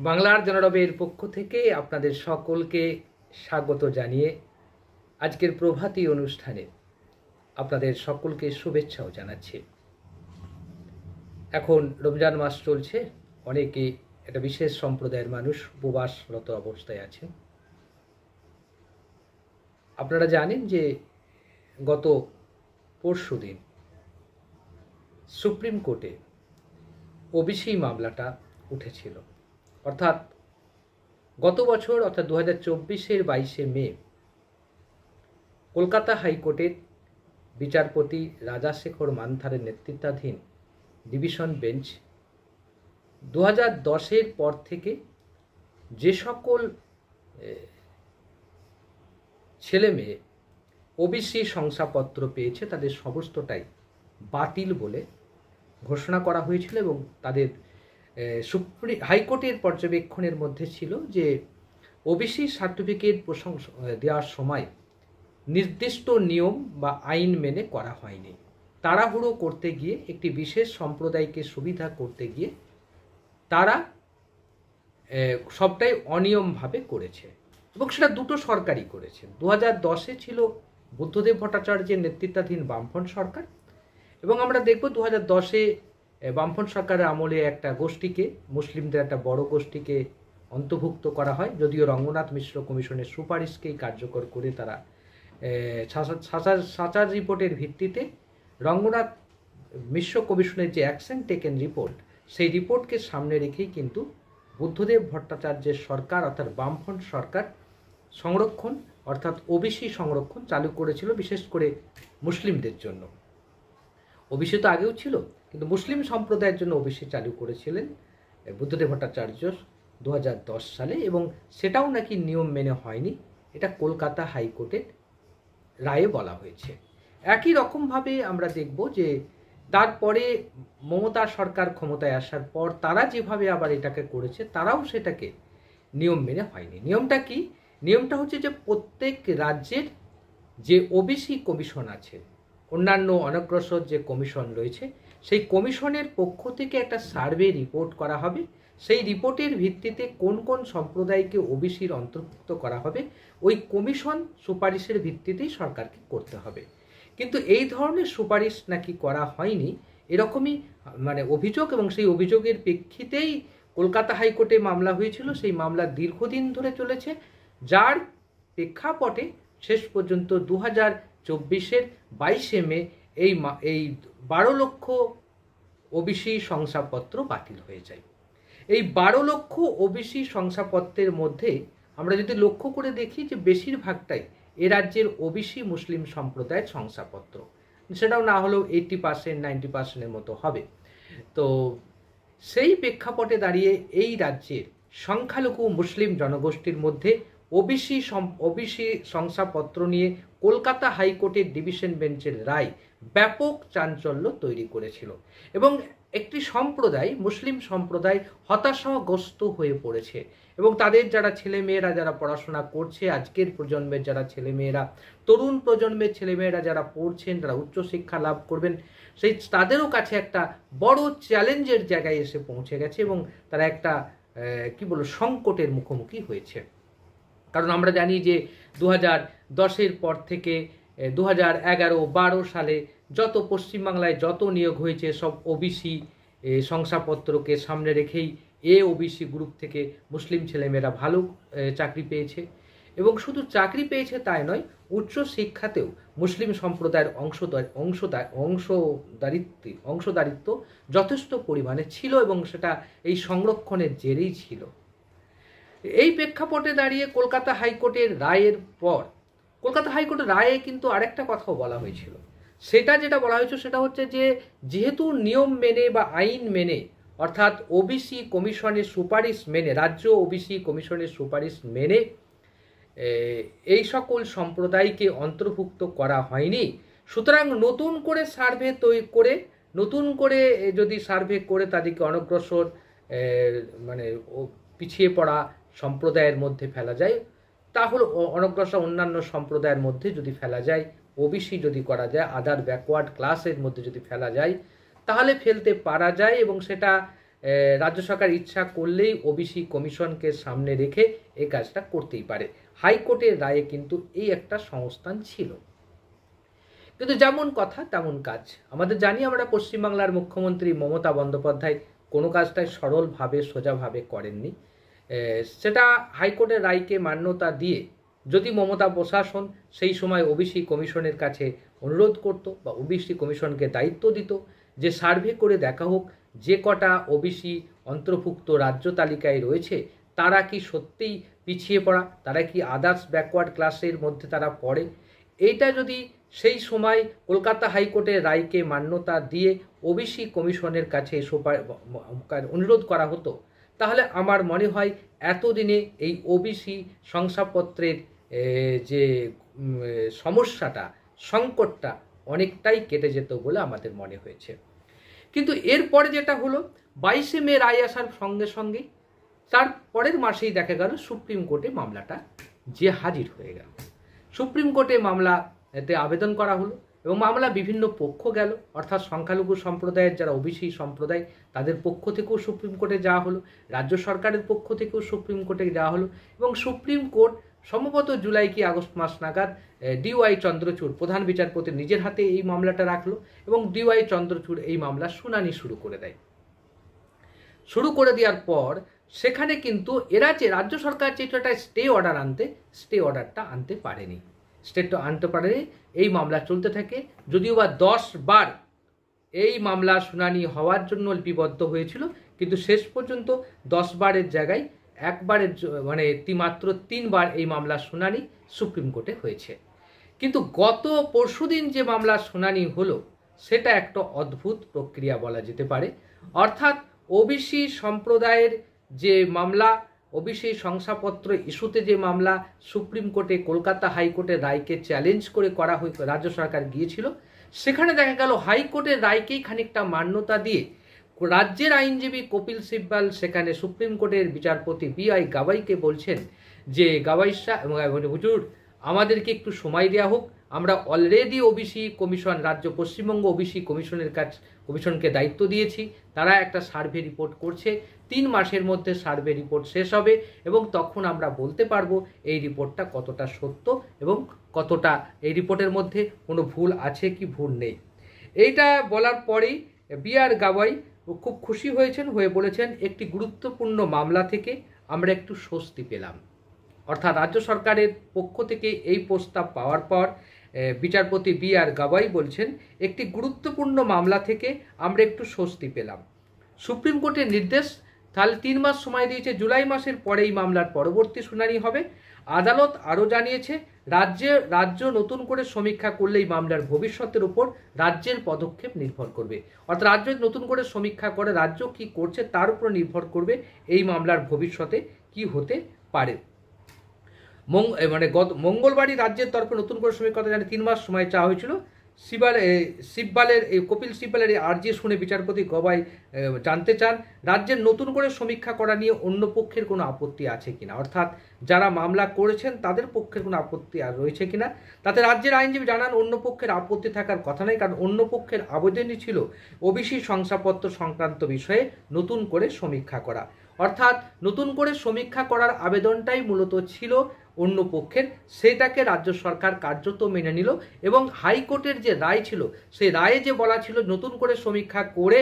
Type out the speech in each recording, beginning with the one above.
বাংলার জনরবের পক্ষ থেকে আপনাদের সকলকে স্বাগত জানিয়ে আজকের প্রভাতী অনুষ্ঠানে আপনাদের সকলকে শুভেচ্ছাও জানাচ্ছি। এখন রমজান মাস চলছে, অনেকে একটা বিশেষ সম্প্রদায়ের মানুষ উপবাসরত অবস্থায় আছেন। আপনারা জানেন যে গত পরশুদিন সুপ্রিম কোর্টে ওবিসি মামলাটা উঠেছিল। অর্থাৎ গত বছর অর্থাৎ 2024-এর 22শে মে কলকাতা হাইকোর্টের বিচারপতি রাজাশেখর মান্থারের নেতৃত্বাধীন ডিভিশন বেঞ্চ 2010-এর পর থেকে যে সকল ছেলে মেয়ে ওবিসি শংসাপত্র পেয়েছে তাদের সমস্তটাই বাতিল বলে ঘোষণা করা হয়েছিল এবং তাদের হাইকোর্টের পর্যবেক্ষণের মধ্যে ছিল যে ওবিসি সার্টিফিকেট দেওয়ার সময় নির্দিষ্ট নিয়ম বা আইন মেনে করা হয়নি। তাড়াহুড়ো করতে গিয়ে একটি বিশেষ সম্প্রদায়কে সুবিধা করতে গিয়ে তারা সবটাই অনিয়মভাবে করেছে এবং সেটা দুটো সরকারই করেছে। 2010-এ ছিল বুদ্ধদেব ভট্টাচার্যের নেতৃত্বাধীন বামফ্রন্ট সরকার এবং আমরা দেখব 2010-এ বামফ্রন্ট সরকারের আমলে একটা গোষ্ঠীকে, মুসলিমদের একটা বড় গোষ্ঠীকে অন্তর্ভুক্ত করা হয়, যদিও রঙ্গনাথ মিশ্র কমিশনের সুপারিশকেই কার্যকর করে তারা সাচার রিপোর্টের ভিত্তিতে রঙ্গনাথ মিশ্র কমিশনের যে অ্যাকশন টেকেন রিপোর্ট, সেই রিপোর্টকে সামনে রেখেই কিন্তু বুদ্ধদেব ভট্টাচার্যের সরকার অর্থাৎ বামফ্রন্ট সরকার সংরক্ষণ অর্থাৎ ওবিসি সংরক্ষণ চালু করেছিল, বিশেষ করে মুসলিমদের জন্য। ওবিসি তো আগেও ছিল, কিন্তু মুসলিম সম্প্রদায়ের জন্য ওবিসি চালু করেছিলেন বুদ্ধদেব ভট্টাচার্য 2010 সালে এবং সেটাও নাকি নিয়ম মেনে হয়নি, এটা কলকাতা হাইকোর্টের রায়ে বলা হয়েছে। একই রকমভাবে আমরা দেখব যে তারপরে মমতা সরকার ক্ষমতায় আসার পর তারা যেভাবে আবার এটাকে করেছে তারাও সেটাকে নিয়ম মেনে হয়নি। নিয়মটা কি? নিয়মটা হচ্ছে যে প্রত্যেক রাজ্যের যে ওবিসি কমিশন আছে, অন্যান্য অনগ্রসর যে কমিশন রয়েছে, সেই কমিশনের পক্ষ থেকে একটা সার্ভে রিপোর্ট করা হবে। সেই রিপোর্টের ভিত্তিতে কোন কোন সম্প্রদায়কে ওবিসির অন্তর্ভুক্ত করা হবে ওই কমিশন সুপারিশের ভিত্তিতেই সরকারকে করতে হবে। কিন্তু এই ধরনের সুপারিশ নাকি করা হয়নি, এরকমই অভিযোগ এবং সেই অভিযোগের প্রেক্ষিতেই কলকাতা হাইকোর্টে মামলা হয়েছিল। সেই মামলা দীর্ঘদিন ধরে চলেছে, যার প্রেক্ষাপটে শেষ পর্যন্ত 2024-এর 22শে মে এই 12 লক্ষ ওবিসি শংসাপত্র বাতিল হয়ে যায়। এই 12 লক্ষ ওবিসি শংসাপত্রের মধ্যে আমরা যদি লক্ষ্য করে দেখি যে বেশিরভাগটাই এ রাজ্যের ওবিসি মুসলিম সম্প্রদায়ের শংসাপত্র, সেটাও না হলেও 80%, 90%-এর মতো হবে। তো সেই প্রেক্ষাপটে দাঁড়িয়ে এই রাজ্যের সংখ্যালঘু মুসলিম জনগোষ্ঠীর মধ্যে ওবিসি শংসাপত্র নিয়ে কলকাতা হাইকোর্টের ডিভিশন বেঞ্চের রায় ব্যাপক চাঞ্চল্য তৈরি করেছিল এবং একটি সম্প্রদায়, মুসলিম সম্প্রদায় হতাশাগ্রস্ত হয়ে পড়েছে এবং তাদের যারা ছেলেমেয়েরা যারা পড়াশোনা করছে, আজকের প্রজন্মের যারা ছেলেমেয়েরা, তরুণ প্রজন্মের ছেলেমেয়েরা যারা পড়ছেন, যারা উচ্চশিক্ষা লাভ করবেন, সেই তাদেরও কাছে একটা বড় চ্যালেঞ্জের জায়গায় এসে পৌঁছে গেছে এবং তারা একটা সংকটের মুখোমুখি হয়েছে। কারণ আমরা জানি যে 2010-এর পর থেকে 2011-12 সালে যত পশ্চিমবাংলায় যত নিয়োগ হয়েছে সব ওবিসি শংসাপত্রকে সামনে রেখেই ওবিসি গ্রুপ থেকে মুসলিম ছেলেমেয়েরা ভালো চাকরি পেয়েছে এবং শুধু চাকরি পেয়েছে তাই নয়, উচ্চশিক্ষাতেও মুসলিম সম্প্রদায়ের অংশদারিত্ব যথেষ্ট পরিমাণে ছিল এবং সেটা এই সংরক্ষণের জেরেই ছিল। এই প্রেক্ষাপটে দাঁড়িয়ে কলকাতা হাইকোর্টের রায়ের পর কলকাতা হাইকোর্টের রায়ে কিন্তু আরেকটা কথাও বলা হয়েছিল। যেটা বলা হয়েছিল সেটা হচ্ছে যে যেহেতু নিয়ম মেনে বা আইন মেনে অর্থাৎ ওবিসি কমিশনের সুপারিশ মেনে, রাজ্য ওবিসি কমিশনের সুপারিশ মেনে এই সকল সম্প্রদায়কে অন্তর্ভুক্ত করা হয়নি, সুতরাং নতুন করে সার্ভে তৈরি করে নতুন করে যদি সার্ভে করে তাদেরকে অনগ্রসর পিছিয়ে পড়া সম্প্রদায়ের মধ্যে ফেলা যায়, তাহলে অনগ্রসর অন্যান্য সম্প্রদায়ের মধ্যে যদি ফেলা যায়, ওবিসি যদি করা যায়, আদার ব্যাকওয়ার্ড ক্লাসের মধ্যে যদি ফেলা যায়, তাহলে ফেলতে পারা যায় এবং সেটা রাজ্য সরকার ইচ্ছা করলেই ওবিসি কমিশনকে সামনে রেখে এই কাজটা করতেই পারে। হাইকোর্টের রায়ে কিন্তু এই একটা সংস্থান ছিল। কিন্তু যেমন কথা তেমন কাজ। আমরা পশ্চিমবাংলার মুখ্যমন্ত্রী মমতা বন্দ্যোপাধ্যায় কোনো কাজটাই সরলভাবে সোজাভাবে করেননি। সেটা হাইকোর্টের রায়কে মান্যতা দিয়ে যদি মমতা প্রশাসন সেই সময় ওবিসি কমিশনের কাছে অনুরোধ করত বা ওবিসি কমিশনকে দায়িত্ব দিত যে সার্ভে করে দেখা হোক যে কটা ওবিসি অন্তর্ভুক্ত রাজ্য তালিকায় রয়েছে তারা কি সত্যিই পিছিয়ে পড়া, তারা কি আদার্স ব্যাকওয়ার্ড ক্লাসের মধ্যে তারা পড়ে, এইটা যদি সেই সময় কলকাতা হাইকোর্টের রায়কে মান্যতা দিয়ে ওবিসি কমিশনের কাছে অনুরোধ করা হতো, তাহলে আমার মনে হয় এতদিনে এই ওবিসি শংসাপত্রের যে সমস্যাটা, সংকটটা অনেকটাই কেটে যেত বলে আমাদের মনে হয়েছে। কিন্তু এরপরে যেটা হলো 22শে মে রায় আসার সঙ্গে সঙ্গেই তার পরের মাসেই দেখা গেল সুপ্রিম কোর্টে মামলাটা যে হাজির হয়ে গেল। সুপ্রিম কোর্টে মামলাতে আবেদন করা হলো এবং মামলা বিভিন্ন পক্ষ গেল, অর্থাৎ সংখ্যালঘু সম্প্রদায়ের যারা ওবিসি সম্প্রদায় তাদের পক্ষ থেকেও সুপ্রিম কোর্টে যাওয়া হলো, রাজ্য সরকারের পক্ষ থেকেও সুপ্রিম কোর্টে যাওয়া হলো এবং সুপ্রিম কোর্ট সম্ভবত জুলাই কি আগস্ট মাস নাগাদ ডিওয়াই চন্দ্রচূড় প্রধান বিচারপতি নিজের হাতে এই মামলাটা রাখলো এবং ডিওয়াই চন্দ্রচূড় এই মামলার শুনানি শুরু করে দেয়। শুরু করে দেওয়ার পর সেখানে কিন্তু এরা যে রাজ্য সরকার যেটা স্টে অর্ডারটা আনতে পারেনি, এই মামলা চলতে থাকে। যদিও বা 10 বার এই মামলা শুনানি হওয়ার জন্য লিপিবদ্ধ হয়েছিল, কিন্তু শেষ পর্যন্ত 10 বারের জায়গায় মাত্র 3 বার এই মামলার শুনানি সুপ্রিম কোর্টে হয়েছে। কিন্তু গত পরশুদিন যে মামলার শুনানি হলো সেটা একটা অদ্ভুত প্রক্রিয়া বলা যেতে পারে। অর্থাৎ ওবিসি সম্প্রদায়ের যে মামলা, ওবিসি শংসাপত্র ইস্যুতে যে মামলা সুপ্রিম কোর্টে কলকাতা হাইকোর্টের রায়কে চ্যালেঞ্জ করে করা রাজ্য সরকার গিয়েছিল, সেখানে দেখা গেল হাইকোর্টের রায়কেই খানিকটা মান্যতা দিয়ে রাজ্যের আইনজীবী কপিল সিব্বাল সেখানে সুপ্রিম কোর্টের বিচারপতি BI গাওয়াইকে বলছেন যে গাওয়াই হুজুর আমাদেরকে একটু সময় দেওয়া হোক, আমরা already OBC commission Paschimbanga OBC কমিশনকে দায়িত্ব দিয়েছি, তারা একটা সার্ভে রিপোর্ট করছে, 3 মাসের মধ্যে সার্ভে রিপোর্ট শেষ হবে এবং তখন আমরা বলতে পারবো এই রিপোর্টটা কতটা সত্য এবং কতটা এই রিপোর্টের মধ্যে কোনো ভুল আছে কি ভুল নেই। এইটা বলার পরেই BR গাওয়াই খুব খুশি হয়ে বলেছেন একটি গুরুত্বপূর্ণ মামলা থেকে আমরা একটু স্বস্তি পেলাম। অর্থাৎ রাজ্য সরকারের পক্ষ থেকে এই প্রস্তাব পাওয়ার পর বিচারপতি BR গাওয়াই বলছেন একটি গুরুত্বপূর্ণ মামলা থেকে আমরা একটু স্বস্তি পেলাম। সুপ্রিম কোর্টের নির্দেশ, তাহলে 3 মাস সময় দিয়েছে, জুলাই মাসের পরে এই মামলার পরবর্তী শুনানি হবে। আদালত আরও জানিয়েছে রাজ্য নতুন করে সমীক্ষা করলে এই মামলার ভবিষ্যতের উপর রাজ্যের পদক্ষেপ নির্ভর করবে। অর্থাৎ রাজ্য নতুন করে সমীক্ষা করে রাজ্য কি করছে তার উপর নির্ভর করবে এই মামলার ভবিষ্যতে কি হতে পারে। মঙ্গলবারই রাজ্যের তরফে নতুন করে সমীক্ষা করতে 3 মাস সময় চাওয়া হয়েছিল। কপিল সিব্বালের আর্জি শুনে বিচারপতি গাওয়াই জানতে চান রাজ্যের নতুন করে সমীক্ষা করা নিয়ে অন্য পক্ষের কোনো আপত্তি আছে কিনা, অর্থাৎ যারা মামলা করেছেন তাদের পক্ষের কোনো আপত্তি আর রয়েছে কিনা। তাতে রাজ্যের আইনজীবী জানান অন্য পক্ষের আপত্তি থাকার কথা নয়, কারণ অন্য পক্ষের আবেদনই ছিল ওবিসি শংসাপত্র সংক্রান্ত বিষয়ে নতুন করে সমীক্ষা করা। অর্থাৎ নতুন করে সমীক্ষা করার আবেদনটাই মূলত ছিল অন্য পক্ষের, সেটাকে রাজ্য সরকার কার্যত মেনে নিল এবং হাইকোর্টের যে রায় ছিল সেই রায়ে যে বলা ছিল নতুন করে সমীক্ষা করে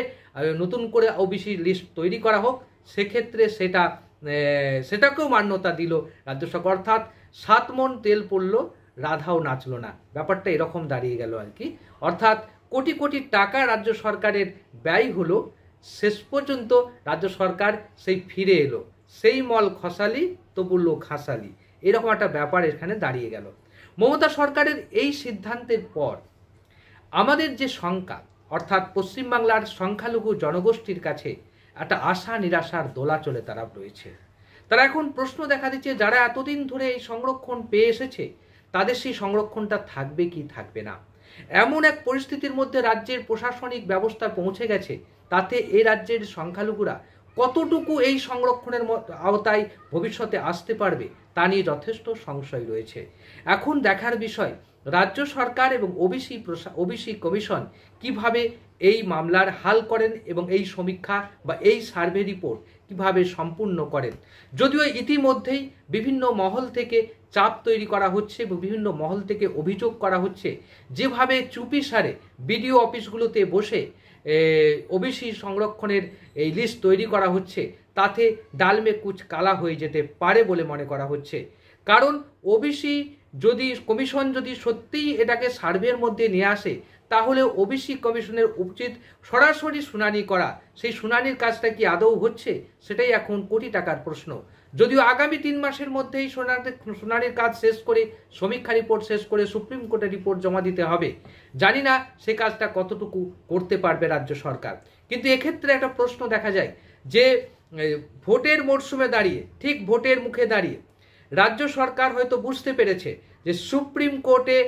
নতুন করে ওবিসি লিস্ট তৈরি করা হোক, সেক্ষেত্রে সেটাকেও মান্যতা দিল রাজ্য সরকার। অর্থাৎ 7 মণ তেল পড়লো রাধাও নাচলো না, ব্যাপারটা এরকম দাঁড়িয়ে গেল আর কি। অর্থাৎ কোটি কোটি টাকা রাজ্য সরকারের ব্যয় হলো, শেষ পর্যন্ত রাজ্য সরকার সেই ফিরে এলো, সেই মল খসালি তবু লোক হাসালি, এরকম একটা ব্যাপার এখানে দাঁড়িয়ে গেল। মমতা সরকারের এই সিদ্ধান্তের পর আমাদের যে শঙ্কা, অর্থাৎ পশ্চিমবাংলার সংখ্যালঘু জনগোষ্ঠীর কাছে একটা আশা নিরাশার দোলাচলে তারা রয়েছে। তারা এখন প্রশ্ন দেখা দিচ্ছে যারা এতদিন ধরে এই সংরক্ষণ পেয়ে এসেছে তাদের সেই সংরক্ষণটা থাকবে কি থাকবে না। এমন এক পরিস্থিতির মধ্যে রাজ্যের প্রশাসনিক ব্যবস্থা পৌঁছে গেছে, তাতে এই রাজ্যের সংখ্যালঘুরা কতটুকু এই সংরক্ষণের আওতায় ভবিষ্যতে আসতে পারবে তা নিয়ে যথেষ্ট সংশয় রয়েছে। এখন দেখার বিষয় রাজ্য সরকার এবং ওবিসি কমিশন কিভাবে এই মামলার হাল করেন এবং এই সমীক্ষা বা এই সার্ভে রিপোর্ট কিভাবে সম্পূর্ণ করেন। যদিও ইতিমধ্যেই বিভিন্ন মহল থেকে চাপ তৈরি করা হচ্ছে এবং বিভিন্ন মহল থেকে অভিযোগ করা হচ্ছে, যেভাবে চুপিসারে বিডিও অফিসগুলোতে বসে ওবিসি সংরক্ষণের এই লিস্ট তৈরি করা হচ্ছে, তাতে ডালমে কুচ কালা হয়ে যেতে পারে বলে মনে করা হচ্ছে। কারণ ওবিসি কমিশন যদি সত্যিই এটাকে সার্ভের মধ্যে নিয়ে আসে, তাহলে ওবিসি কমিশনের উচিত সরাসরি শুনানি করা। সেই শুনানির কাজটা কি আদৌ হচ্ছে, সেটাই এখন কোটি টাকার প্রশ্ন। যদিও আগামী 3 মাসের মধ্যেই শুনানির কাজ শেষ করে, সমীক্ষা রিপোর্ট শেষ করে সুপ্রিম কোর্টে রিপোর্ট জমা দিতে হবে। জানি না সে কাজটা কতটুকু করতে পারবে রাজ্য সরকার। কিন্তু এক্ষেত্রে একটা প্রশ্ন দেখা যায় যে ভোটের মরশুমে দাঁড়িয়ে, ঠিক ভোটের মুখে দাঁড়িয়ে রাজ্য সরকার হয়তো বুঝতে পেরেছে যে সুপ্রিম কোর্টে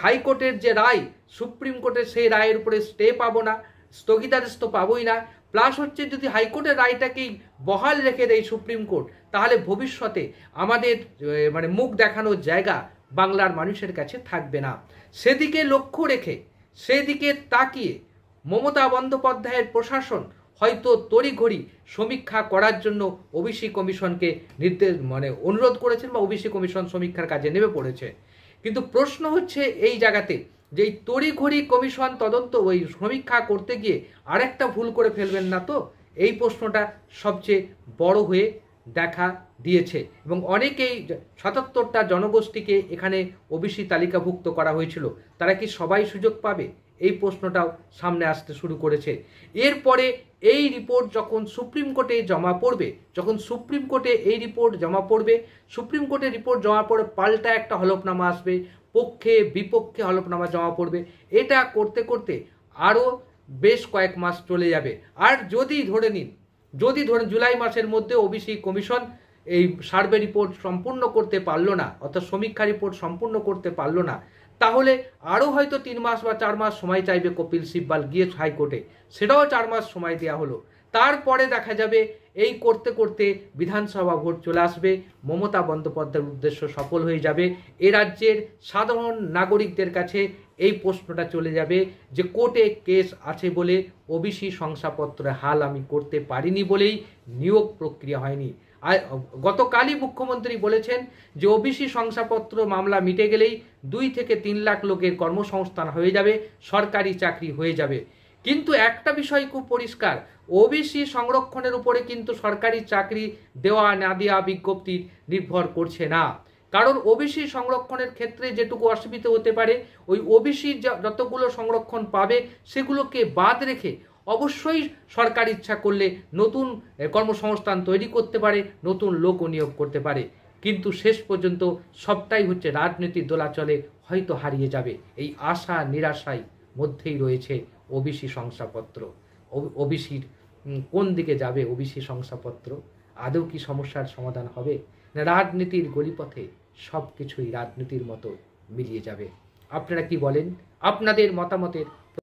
হাইকোর্টের যে রায়, সুপ্রিম কোর্টের সেই রায়ের উপরে স্টে পাবো না, স্থগিতাদেশ তো পাবোই না। প্লাস হচ্ছে যদি হাইকোর্টের রায়টাকেই বহাল রেখে দেয় সুপ্রিম কোর্ট, তাহলে ভবিষ্যতে আমাদের মুখ দেখানোর জায়গা বাংলার মানুষের কাছে থাকবে না। সেদিকে লক্ষ্য রেখে, সেদিকে তাকিয়ে মমতা বন্দ্যোপাধ্যায়ের প্রশাসন হয়তো তড়িঘড়ি সমীক্ষা করার জন্য ওবিসি কমিশনকে অনুরোধ করেছেন বা ওবিসি কমিশন সমীক্ষার কাজে নেমে পড়েছে। কিন্তু প্রশ্ন হচ্ছে এই জায়গাতে যে এই তড়িঘড়ি কমিশন তদন্ত ওই সমীক্ষা করতে গিয়ে আরেকটা ভুল করে ফেলবেন না তো, এই প্রশ্নটা সবচেয়ে বড় হয়ে দেখা দিয়েছে। এবং অনেকেই ৭৭টা জনগোষ্ঠীকে এখানে ওবিসি তালিকাভুক্ত করা হয়েছিল, তারা কি সবাই সুযোগ পাবে, এই প্রশ্নটাও সামনে আসতে শুরু করেছে। এরপরে এই রিপোর্ট যখন সুপ্রিম কোর্টে জমা পড়বে, সুপ্রিম কোর্টে রিপোর্ট জমা পড়ে পাল্টা একটা হলফনামা আসবে, পক্ষে বিপক্ষে হলফনামা জমা পড়বে। এটা করতে করতে আরও বেশ কয়েক মাস চলে যাবে। আর যদি ধরে জুলাই মাসের মধ্যে ওবিসি কমিশন এই সার্ভে রিপোর্ট সম্পূর্ণ করতে পারলো না, অর্থাৎ সমীক্ষা রিপোর্ট সম্পূর্ণ করতে পারলো না, তাহলে আরও হয়তো 3 মাস বা 4 মাস সময় চাইবে কপিল সিব্বল গিয়ে হাইকোর্টে, সেটাও 4 মাস সময় দেওয়া হলো। তারপরে দেখা যাবে এই করতে করতে বিধানসভা ভোট চলে আসবে, মমতা বন্দ্যোপাধ্যায়ের উদ্দেশ্য সফল হয়ে যাবে। এ রাজ্যের সাধারণ নাগরিকদের কাছে এই প্রশ্নটা চলে যাবে যে কোর্টে কেস আছে বলে ওবিসি শংসাপত্রে হাল আমি করতে পারিনি বলেই নিয়োগ প্রক্রিয়া হয়নি। আর গতকালই মুখ্যমন্ত্রী বলেছেন যে ওবিসি শংসাপত্র মামলা মিটে গেলেই 2 থেকে 3 লাখ লোকের কর্মসংস্থান হয়ে যাবে, সরকারি চাকরি হয়ে যাবে। কিন্তু একটা বিষয় খুব পরিষ্কার, ওবিসি সংরক্ষণের উপরে কিন্তু সরকারি চাকরি দেওয়া না দেওয়া বিজ্ঞপ্তি নির্ভর করছে না। কারণ ওবিসি সংরক্ষণের ক্ষেত্রে যেটুকু অসুবিধা হতে পারে, ওই ওবিসি যতগুলো সংরক্ষণ পাবে সেগুলোকে বাদ রেখে অবশ্যই সরকার ইচ্ছা করলে নতুন কর্মসংস্থান তৈরি করতে পারে, নতুন লোকও নিয়োগ করতে পারে। কিন্তু শেষ পর্যন্ত সবটাই হচ্ছে রাজনীতির দোলাচলে হয়তো হারিয়ে যাবে। এই আশা নিরাশায় মধ্যেই রয়েছে ওবিসি শংসাপত্র। ওবিসির কোন দিকে যাবে ওবিসি শংসাপত্র? আদৌ কি সমস্যার সমাধান হবে, না রাজনীতির গলিপথে সব কিছুই রাজনীতির মতো মিলিয়ে যাবে? আপনারা কি বলেন? আপনাদের মতামতের